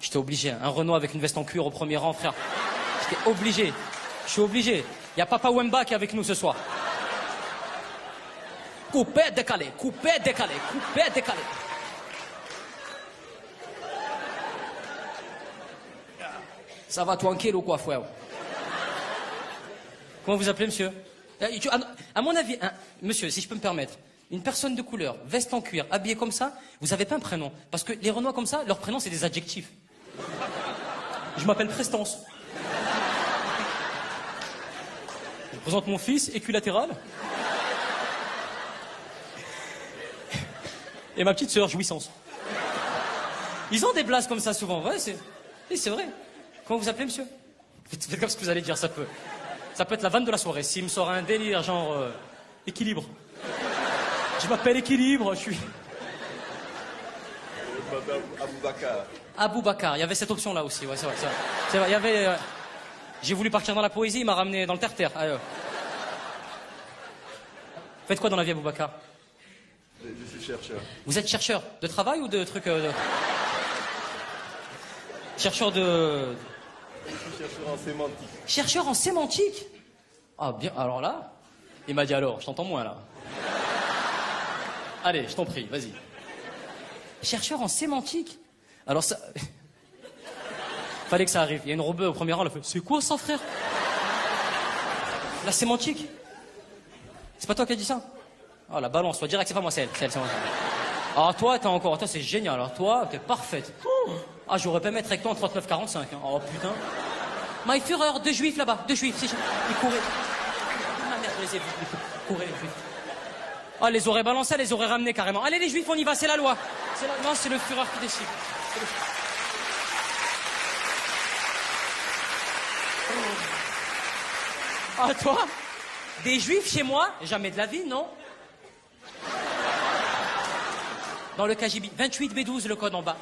J'étais obligé. Un Renault avec une veste en cuir au premier rang, frère. J'étais obligé. Je suis obligé. Il y a Papa Wemba qui est avec nous ce soir. Coupé, décalé, coupé, décalé, coupé, décalé. Ça va tranquille ou quoi, frère? Comment vous appelez, monsieur? À mon avis, monsieur, si je peux me permettre, une personne de couleur, veste en cuir, habillée comme ça, vous n'avez pas un prénom. Parce que les Renois comme ça, leur prénom, c'est des adjectifs. Je m'appelle Prestance. Je présente mon fils, équilatéral. Et ma petite sœur, Jouissance. Ils ont des blagues comme ça souvent. Ouais, c'est vrai. Comment vous appelez, monsieur? Faites comme ce que vous allez dire, ça peut être la vanne de la soirée. S'il me sort un délire, genre... équilibre. Je m'appelle Équilibre, je suis... Aboubacar. Aboubacar, il y avait cette option-là aussi, ouais, c'est vrai. C'est vrai, il y avait... J'ai voulu partir dans la poésie, il m'a ramené dans le terre-terre. Faites quoi dans la vie, Aboubacar? Je suis chercheur. Vous êtes chercheur de travail ou de trucs... Chercheur de... Je suis chercheur en sémantique. Chercheur en sémantique? Ah bien, alors là, il m'a dit alors, je t'entends moins là. Allez, je t'en prie, vas-y. Chercheur en sémantique? Alors ça... Fallait que ça arrive. Il y a une rebeu au premier rang, elle a fait, c'est quoi ça, frère? La sémantique? C'est pas toi qui as dit ça? Ah, la balance, toi, direct, c'est pas moi, c'est elle. Ah, toi, toi, c'est génial, alors toi, t'es parfaite. Ah, j'aurais pas mettre avec toi en 39-45, hein. Oh, putain. My Führer, deux juifs là-bas, deux juifs, ils couraient. Ah, merde, je les ai vus, ils couraient, les juifs. Ah, les aurait balancés, les aurait ramenés carrément. Allez, les juifs, on y va, c'est la loi. Non, c'est le Führer qui décide. Ah, toi? Des juifs chez moi? Jamais de la vie, non? Dans le KGB, 28B12, le code en bas.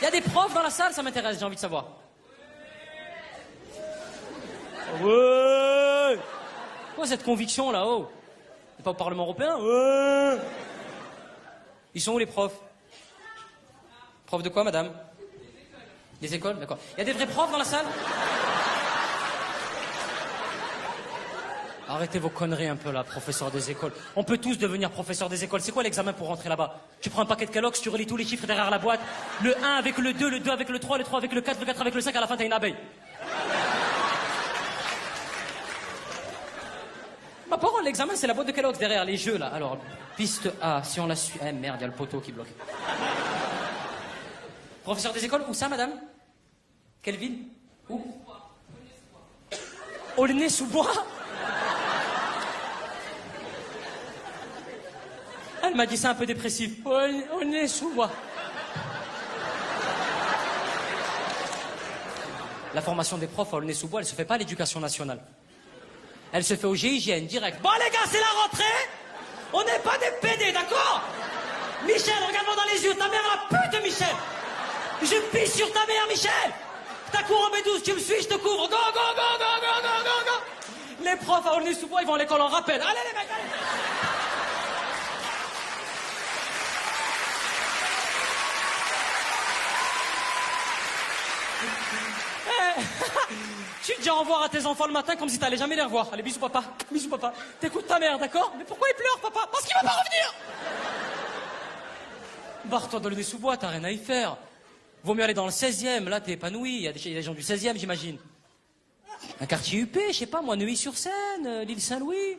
Il y a des profs dans la salle, ça m'intéresse, j'ai envie de savoir. Ouais! Quoi cette conviction là-haut? C'est pas au Parlement européen? Ouais! Ils sont où les profs? Profs de quoi, madame? Des écoles, d'accord. Il y a des vrais profs dans la salle? Arrêtez vos conneries un peu là, professeur des écoles. On peut tous devenir professeur des écoles. C'est quoi l'examen pour rentrer là-bas? Tu prends un paquet de Kellogg's, tu relis tous les chiffres derrière la boîte. Le 1 avec le 2, le 2 avec le 3, le 3 avec le 4, le 4 avec le 5, à la fin t'as une abeille. Ma parole, l'examen c'est la boîte de Kellogg's derrière les jeux là. Alors, piste A, si on la suit... Eh merde, il y a le poteau qui bloque. Professeur des écoles, où ça madame? Quelle ville? Où? Aulnay-sous-Bois. Elle m'a dit ça un peu dépressif. Aulnay-sous-Bois. La formation des profs à Aulnay-sous-Bois, elle se fait pas à l'éducation nationale. Elle se fait au GIGN direct. Bon les gars, c'est la rentrée. On n'est pas des PD, d'accord? Michel, regarde-moi dans les yeux. Ta mère la pute, Michel. Je pisse sur ta mère, Michel. Ta cour en B12, tu me suis, je te couvre. Go, go, go, go, go, go, go, go. Les profs à Aulnay-sous-Bois, ils vont à l'école en rappel. Allez les mecs, allez. Tu dis au revoir à tes enfants le matin comme si t'allais jamais les revoir. Allez, bisous papa, bisous papa. T'écoutes ta mère, d'accord? Mais pourquoi il pleure, papa? Parce qu'il va pas revenir. Barre-toi dans le sous-bois, t'as rien à y faire. Vaut mieux aller dans le 16e, là t'es épanoui. Il y a des gens du 16e, j'imagine. Un quartier UP, je sais pas moi, Neuilly-sur-Seine, l'île Saint-Louis.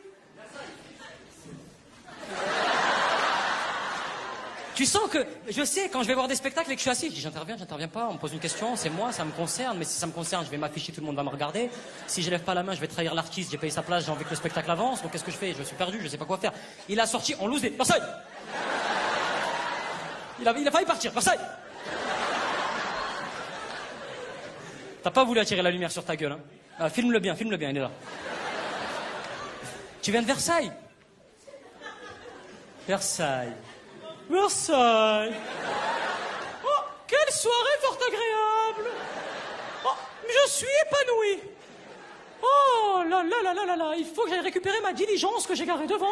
Tu sens que, je sais, quand je vais voir des spectacles et que je suis assis, je dis j'interviens pas, on me pose une question, c'est moi, ça me concerne, mais si ça me concerne, je vais m'afficher, tout le monde va me regarder. Si je lève pas la main, je vais trahir l'artiste, j'ai payé sa place, j'ai envie que le spectacle avance, donc qu'est-ce que je fais? Je suis perdu, je sais pas quoi faire. Il a sorti, on loose des... Versailles. Il a failli partir, Versailles. T'as pas voulu attirer la lumière sur ta gueule, hein? Ah, filme-le bien, il est là. Tu viens de Versailles? Versailles. Versailles. Oh, quelle soirée fort agréable. Oh, je suis épanoui. Oh là là là là là là, il faut que j'aille récupérer ma diligence que j'ai garée devant.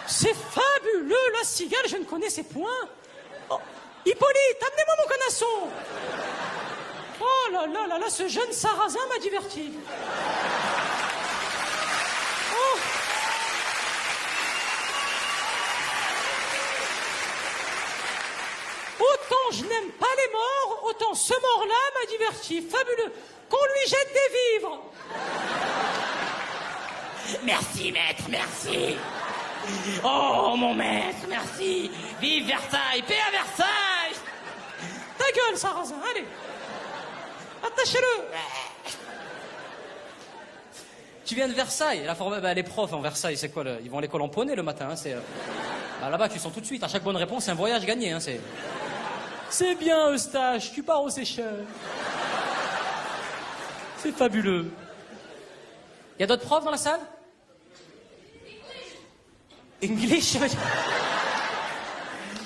C'est fabuleux, la cigale, je ne connaissais point. Oh, Hippolyte, amenez-moi mon canasson. Oh là là là là, ce jeune sarrasin m'a diverti. Oh. Autant je n'aime pas les morts, autant ce mort-là m'a diverti. Fabuleux. Qu'on lui jette des vivres. Merci, maître, merci. Oh, mon maître, merci. Vive Versailles, paix à Versailles. Ta gueule, sarrasin, allez. Attachez-le. Tu viens de Versailles. Les profs en Versailles, c'est quoi ils vont à l'école en poney le matin. Hein, là-bas, tu sens tout de suite. À chaque bonne réponse, c'est un voyage gagné. Hein, c'est bien, Eustache. Tu pars aux Seychelles. C'est fabuleux. Il y a d'autres profs dans la salle? English. Il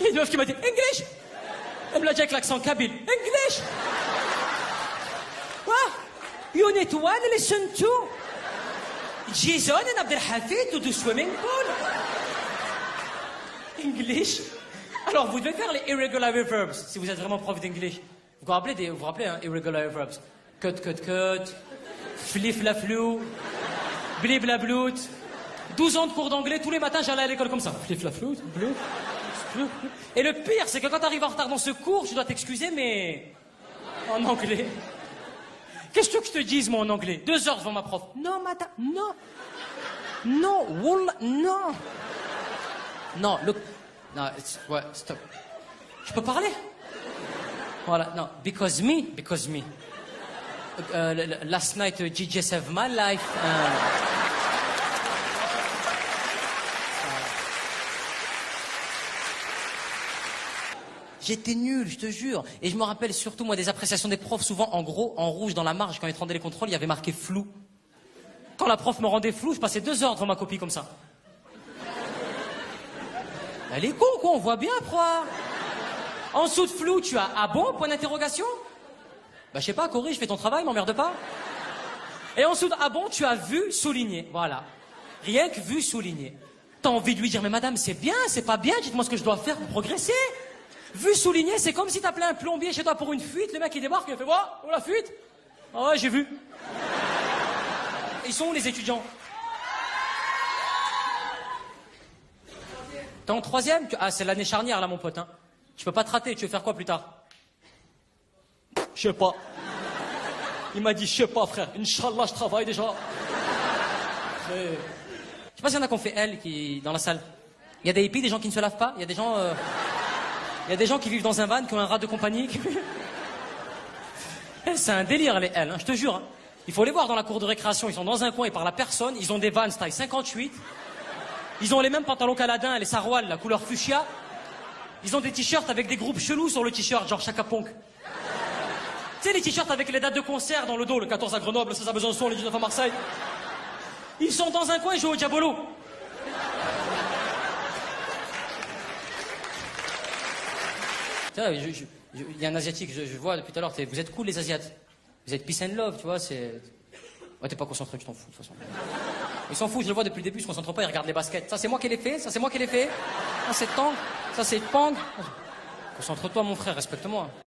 y a une meuf qui m'a dit English. Elle me l'a dit avec l'accent kabyle. English. What? You need to listen to Jason and Abdelhafid to do swimming pool. English. Alors vous devez faire les irregular verbs si vous êtes vraiment prof d'English. Vous vous rappelez hein, irregular verbs? Cut, cut, cut. Flif la flou. Blib la blout. 12 ans de cours d'anglais, tous les matins j'allais à l'école comme ça. Flif la flou. Et le pire, c'est que quand t'arrives en retard dans ce cours, tu dois t'excuser, mais en anglais. Qu'est-ce que je te dise, moi, en anglais? 2 heures devant ma prof. Non, madame, non. Non, wallah, non. Non, look. Non, ouais, stop. Je peux parler? Voilà, non, because me. Last night, DJ saved my life. J'étais nul, je te jure. Et je me rappelle surtout, moi, des appréciations des profs, souvent en gros, en rouge, dans la marge, quand ils rendaient les contrôles, il y avait marqué flou. Quand la prof me rendait flou, je passais 2 heures devant ma copie comme ça. Elle est con, quoi, on voit bien, prof. En dessous de flou, tu as ah bon, point d'interrogation? Bah, je sais pas, corrige, fais ton travail, m'emmerde pas. Et en dessous de ah bon, tu as vu, souligné. Voilà. Rien que vu, souligné. T'as envie de lui dire, mais madame, c'est bien, c'est pas bien, dites-moi ce que je dois faire pour progresser. Vu souligné, c'est comme si t'appelais un plombier chez toi pour une fuite, le mec il débarque, il fait voilà, oh la fuite. Ah ouais, j'ai vu. Ils sont où les étudiants? T'es en 3e? Ah, c'est l'année charnière là, mon pote. Hein. Tu peux pas te rater, tu veux faire quoi plus tard? Je sais pas. Il m'a dit, je sais pas, frère. Inch'Allah, je travaille déjà. Je sais pas s'il y en a qui ont fait elle qui dans la salle. Il y a des hippies, des gens qui ne se lavent pas. Il y a des gens. Il y a des gens qui vivent dans un van, qui ont un rat de compagnie. C'est un délire, les L, hein, je te jure. Hein. Il faut les voir dans la cour de récréation. Ils sont dans un coin, ils parlent à personne. Ils ont des Vans taille 58. Ils ont les mêmes pantalons qu'Aladin, les sarouals, la couleur fuchsia. Ils ont des t-shirts avec des groupes chelous sur le t-shirt, genre Chaka Ponk. Tu sais, les t-shirts avec les dates de concert dans le dos, le 14 à Grenoble, le 16 à Besançon, le 19 à Marseille. Ils sont dans un coin, ils jouent au Diabolo. Il y a un Asiatique, je vois depuis tout à l'heure, vous êtes cool les Asiates. Vous êtes peace and love, tu vois, c'est... Ouais, t'es pas concentré, tu t'en fous, de toute façon. Ils s'en foutent, je le vois depuis le début, ils se concentrent pas, ils regardent les baskets. Ça, c'est moi qui les fais, ça, c'est moi qui les fais. Ça, c'est Tang, ça, c'est Pang. Concentre-toi, mon frère, respecte-moi.